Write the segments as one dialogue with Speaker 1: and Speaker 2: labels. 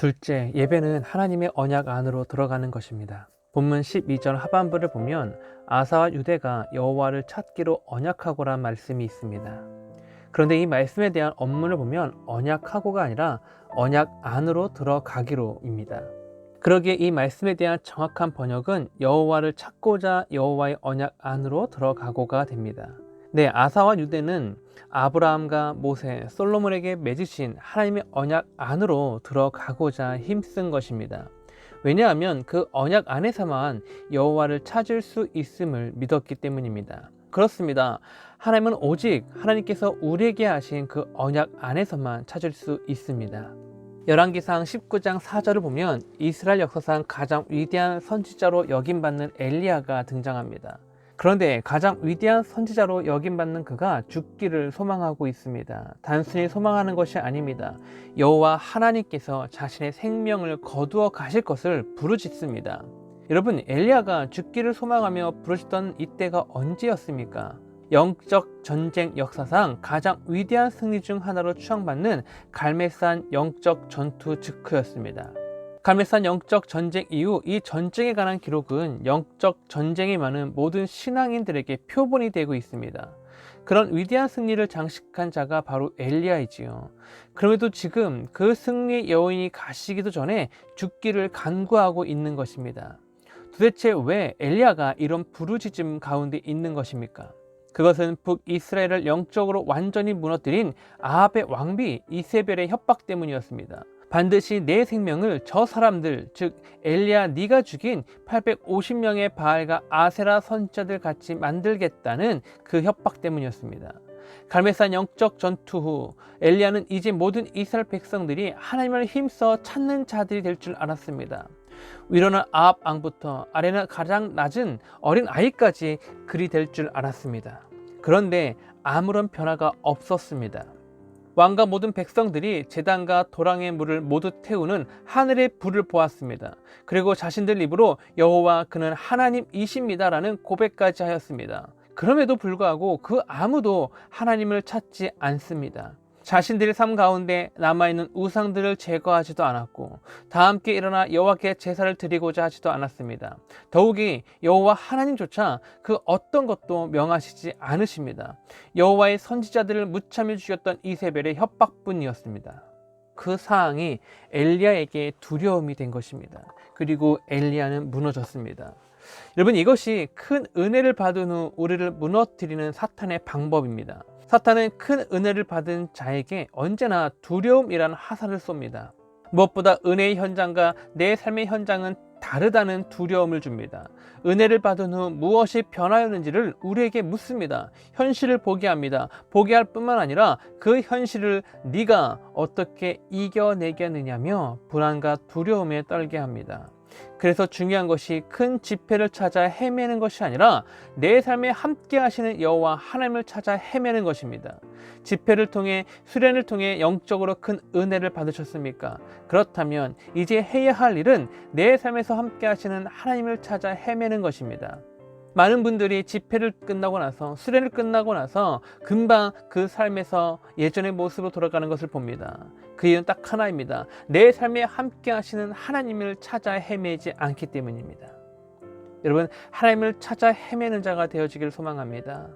Speaker 1: 둘째, 예배는 하나님의 언약 안으로 들어가는 것입니다. 본문 12절 하반부를 보면 아사와 유대가 여호와를 찾기로 언약하고란 말씀이 있습니다. 그런데 이 말씀에 대한 원문을 보면 언약하고가 아니라 언약 안으로 들어가기로입니다. 그러기에 이 말씀에 대한 정확한 번역은 여호와를 찾고자 여호와의 언약 안으로 들어가고가 됩니다. 네, 아사와 유대는 아브라함과 모세, 솔로몬에게 맺으신 하나님의 언약 안으로 들어가고자 힘쓴 것입니다. 왜냐하면 그 언약 안에서만 여호와를 찾을 수 있음을 믿었기 때문입니다. 그렇습니다. 하나님은 오직 하나님께서 우리에게 하신 그 언약 안에서만 찾을 수 있습니다. 열왕기상 19장 4절을 보면 이스라엘 역사상 가장 위대한 선지자로 여김받는 엘리야가 등장합니다. 그런데 가장 위대한 선지자로 여김받는 그가 죽기를 소망하고 있습니다. 단순히 소망하는 것이 아닙니다. 여호와 하나님께서 자신의 생명을 거두어 가실 것을 부르짖습니다. 여러분, 엘리야가 죽기를 소망하며 부르짖던 이때가 언제였습니까? 영적 전쟁 역사상 가장 위대한 승리 중 하나로 추앙받는 갈멜산 영적 전투 즉후였습니다. 갈멜산 영적 전쟁 이후 이 전쟁에 관한 기록은 영적 전쟁이 많은 모든 신앙인들에게 표본이 되고 있습니다. 그런 위대한 승리를 장식한 자가 바로 엘리야이지요. 그럼에도 지금 그 승리의 여인이 가시기도 전에 죽기를 간구하고 있는 것입니다. 도대체 왜 엘리야가 이런 부르짖음 가운데 있는 것입니까? 그것은 북이스라엘을 영적으로 완전히 무너뜨린 아합의 왕비 이세벨의 협박 때문이었습니다. 반드시 내 생명을 저 사람들, 즉 엘리야 네가 죽인 850명의 바알과 아세라 선지자들 같이 만들겠다는 그 협박 때문이었습니다. 갈멜산 영적 전투 후 엘리야는 이제 모든 이스라엘 백성들이 하나님을 힘써 찾는 자들이 될 줄 알았습니다. 위로는 아합 왕부터 아래는 가장 낮은 어린 아이까지 그리 될 줄 알았습니다. 그런데 아무런 변화가 없었습니다. 왕과 모든 백성들이 제단과 도랑의 물을 모두 태우는 하늘의 불을 보았습니다. 그리고 자신들 입으로 여호와 그는 하나님이십니다라는 고백까지 하였습니다. 그럼에도 불구하고 그 아무도 하나님을 찾지 않습니다. 자신들의 삶 가운데 남아있는 우상들을 제거하지도 않았고 다 함께 일어나 여호와께 제사를 드리고자 하지도 않았습니다. 더욱이 여호와 하나님조차 그 어떤 것도 명하시지 않으십니다. 여호와의 선지자들을 무참히 죽였던 이세벨의 협박뿐이었습니다. 그 사항이 엘리야에게 두려움이 된 것입니다. 그리고 엘리야는 무너졌습니다. 여러분, 이것이 큰 은혜를 받은 후 우리를 무너뜨리는 사탄의 방법입니다. 사탄은 큰 은혜를 받은 자에게 언제나 두려움이란 화살을 쏩니다. 무엇보다 은혜의 현장과 내 삶의 현장은 다르다는 두려움을 줍니다. 은혜를 받은 후 무엇이 변하였는지를 우리에게 묻습니다. 현실을 보게 합니다. 보게 할 뿐만 아니라 그 현실을 네가 어떻게 이겨내겠느냐며 불안과 두려움에 떨게 합니다. 그래서 중요한 것이 큰 지폐를 찾아 헤매는 것이 아니라 내 삶에 함께 하시는 여호와 하나님을 찾아 헤매는 것입니다. 지폐를 통해 수련을 통해 영적으로 큰 은혜를 받으셨습니까? 그렇다면 이제 해야 할 일은 내 삶에서 함께 하시는 하나님을 찾아 헤매는 것입니다. 많은 분들이 집회를 끝나고 나서 수련을 끝나고 나서 금방 그 삶에서 예전의 모습으로 돌아가는 것을 봅니다. 그 이유는 딱 하나입니다. 내 삶에 함께 하시는 하나님을 찾아 헤매지 않기 때문입니다. 여러분, 하나님을 찾아 헤매는 자가 되어지기를 소망합니다.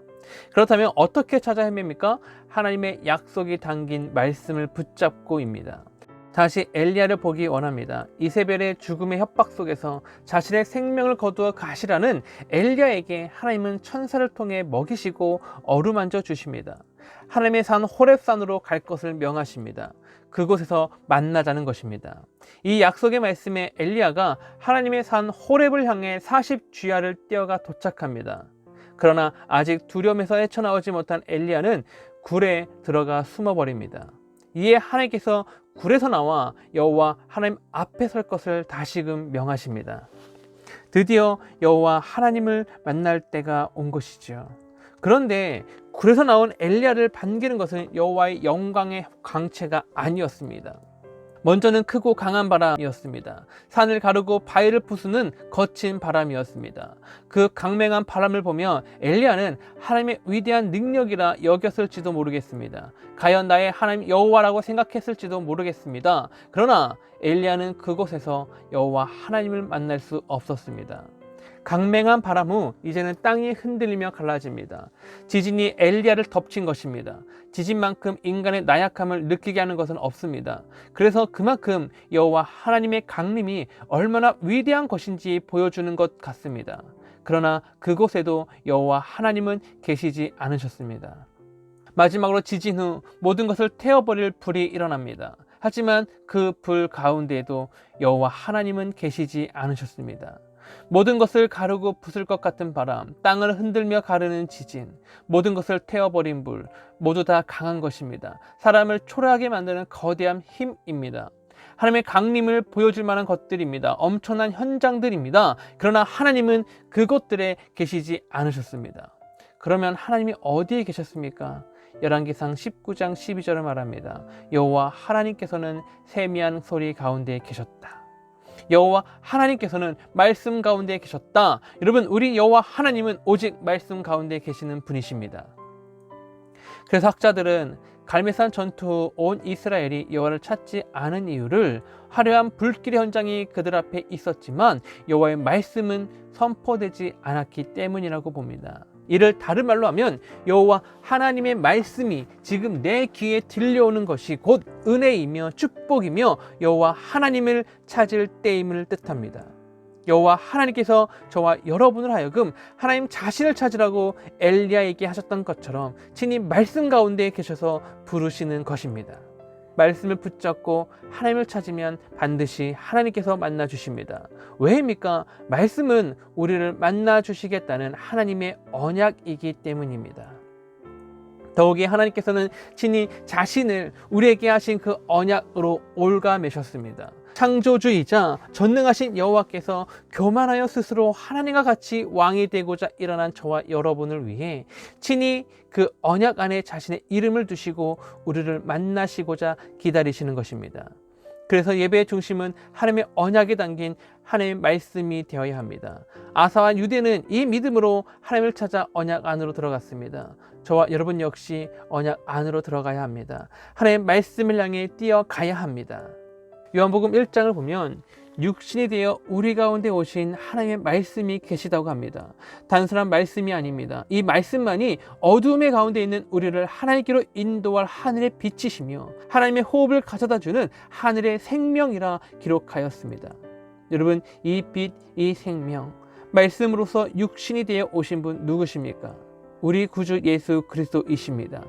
Speaker 1: 그렇다면 어떻게 찾아 헤맵니까? 하나님의 약속이 담긴 말씀을 붙잡고입니다. 다시 엘리야를 보기 원합니다. 이세벨의 죽음의 협박 속에서 자신의 생명을 거두어 가시라는 엘리야에게 하나님은 천사를 통해 먹이시고 어루만져 주십니다. 하나님의 산 호렙산으로 갈 것을 명하십니다. 그곳에서 만나자는 것입니다. 이 약속의 말씀에 엘리야가 하나님의 산 호렙을 향해 40주야를 뛰어가 도착합니다. 그러나 아직 두려움에서 헤쳐나오지 못한 엘리야는 굴에 들어가 숨어버립니다. 이에 하나님께서 굴에서 나와 여호와 하나님 앞에 설 것을 다시금 명하십니다. 드디어 여호와 하나님을 만날 때가 온 것이죠. 그런데 굴에서 나온 엘리야를 반기는 것은 여호와의 영광의 광채가 아니었습니다. 먼저는 크고 강한 바람이었습니다. 산을 가르고 바위를 부수는 거친 바람이었습니다. 그 강맹한 바람을 보며 엘리야는 하나님의 위대한 능력이라 여겼을지도 모르겠습니다. 과연 나의 하나님 여호와라고 생각했을지도 모르겠습니다. 그러나 엘리야는 그곳에서 여호와 하나님을 만날 수 없었습니다. 강맹한 바람 후 이제는 땅이 흔들리며 갈라집니다. 지진이 엘리야를 덮친 것입니다. 지진만큼 인간의 나약함을 느끼게 하는 것은 없습니다. 그래서 그만큼 여호와 하나님의 강림이 얼마나 위대한 것인지 보여주는 것 같습니다. 그러나 그곳에도 여호와 하나님은 계시지 않으셨습니다. 마지막으로 지진 후 모든 것을 태워버릴 불이 일어납니다. 하지만 그 불 가운데에도 여호와 하나님은 계시지 않으셨습니다. 모든 것을 가르고 부술 것 같은 바람, 땅을 흔들며 가르는 지진, 모든 것을 태워버린 불, 모두 다 강한 것입니다. 사람을 초라하게 만드는 거대한 힘입니다. 하나님의 강림을 보여줄 만한 것들입니다. 엄청난 현장들입니다. 그러나 하나님은 그곳들에 계시지 않으셨습니다. 그러면 하나님이 어디에 계셨습니까? 열왕기상 19장 12절을 말합니다. 여호와 하나님께서는 세미한 소리 가운데 계셨다. 여호와 하나님께서는 말씀 가운데 계셨다. 여러분, 우리 여호와 하나님은 오직 말씀 가운데 계시는 분이십니다. 그래서 학자들은 갈멜산 전투 후 온 이스라엘이 여호와를 찾지 않은 이유를 화려한 불길의 현장이 그들 앞에 있었지만 여호와의 말씀은 선포되지 않았기 때문이라고 봅니다. 이를 다른 말로 하면 여호와 하나님의 말씀이 지금 내 귀에 들려오는 것이 곧 은혜이며 축복이며 여호와 하나님을 찾을 때임을 뜻합니다. 여호와 하나님께서 저와 여러분을 하여금 하나님 자신을 찾으라고 엘리야에게 하셨던 것처럼 친히 말씀 가운데 계셔서 부르시는 것입니다. 말씀을 붙잡고 하나님을 찾으면 반드시 하나님께서 만나 주십니다. 왜입니까? 말씀은 우리를 만나 주시겠다는 하나님의 언약이기 때문입니다. 더욱이 하나님께서는 친히 자신을 우리에게 하신 그 언약으로 올가매셨습니다. 창조주이자 전능하신 여호와께서 교만하여 스스로 하나님과 같이 왕이 되고자 일어난 저와 여러분을 위해 친히 그 언약 안에 자신의 이름을 두시고 우리를 만나시고자 기다리시는 것입니다. 그래서 예배의 중심은 하나님의 언약에 담긴 하나님의 말씀이 되어야 합니다. 아사와 유대는 이 믿음으로 하나님을 찾아 언약 안으로 들어갔습니다. 저와 여러분 역시 언약 안으로 들어가야 합니다. 하나님의 말씀을 향해 뛰어가야 합니다. 요한복음 1장을 보면 육신이 되어 우리 가운데 오신 하나님의 말씀이 계시다고 합니다. 단순한 말씀이 아닙니다. 이 말씀만이 어둠의 가운데 있는 우리를 하나님께로 인도할 하늘의 빛이시며 하나님의 호흡을 가져다주는 하늘의 생명이라 기록하였습니다. 여러분, 이 빛, 이 생명, 말씀으로서 육신이 되어 오신 분 누구십니까? 우리 구주 예수 그리스도이십니다.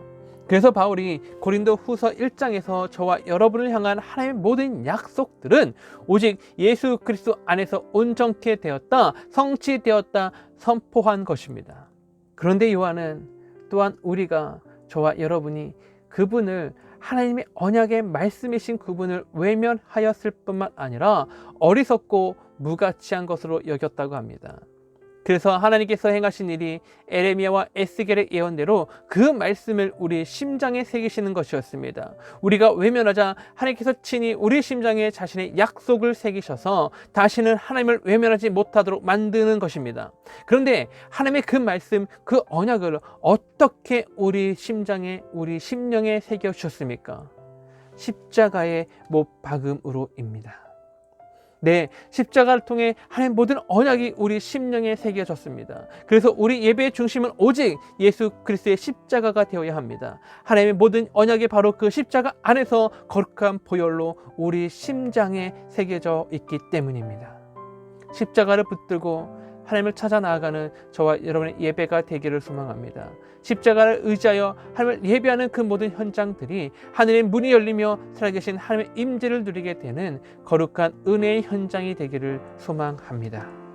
Speaker 1: 그래서 바울이 고린도 후서 1장에서 저와 여러분을 향한 하나님의 모든 약속들은 오직 예수 그리스도 안에서 온전케 되었다, 성취되었다 선포한 것입니다. 그런데 요한은 또한 우리가, 저와 여러분이 그분을, 하나님의 언약의 말씀이신 그분을 외면하였을 뿐만 아니라 어리석고 무가치한 것으로 여겼다고 합니다. 그래서 하나님께서 행하신 일이 에레미야와 에스겔의 예언대로 그 말씀을 우리 심장에 새기시는 것이었습니다. 우리가 외면하자 하나님께서 친히 우리 심장에 자신의 약속을 새기셔서 다시는 하나님을 외면하지 못하도록 만드는 것입니다. 그런데 하나님의 그 말씀, 그 언약을 어떻게 우리 심장에, 우리 심령에 새겨주셨습니까? 십자가의 못 박음으로입니다. 네, 십자가를 통해 하나님 모든 언약이 우리 심령에 새겨졌습니다. 그래서 우리 예배의 중심은 오직 예수 그리스도의 십자가가 되어야 합니다. 하나님의 모든 언약이 바로 그 십자가 안에서 거룩한 보혈로 우리 심장에 새겨져 있기 때문입니다. 십자가를 붙들고 하나님을 찾아 나아가는 저와 여러분의 예배가 되기를 소망합니다. 십자가를 의지하여 하나님을 예배하는 그 모든 현장들이 하늘의 문이 열리며 살아계신 하나님의 임재를 누리게 되는 거룩한 은혜의 현장이 되기를 소망합니다.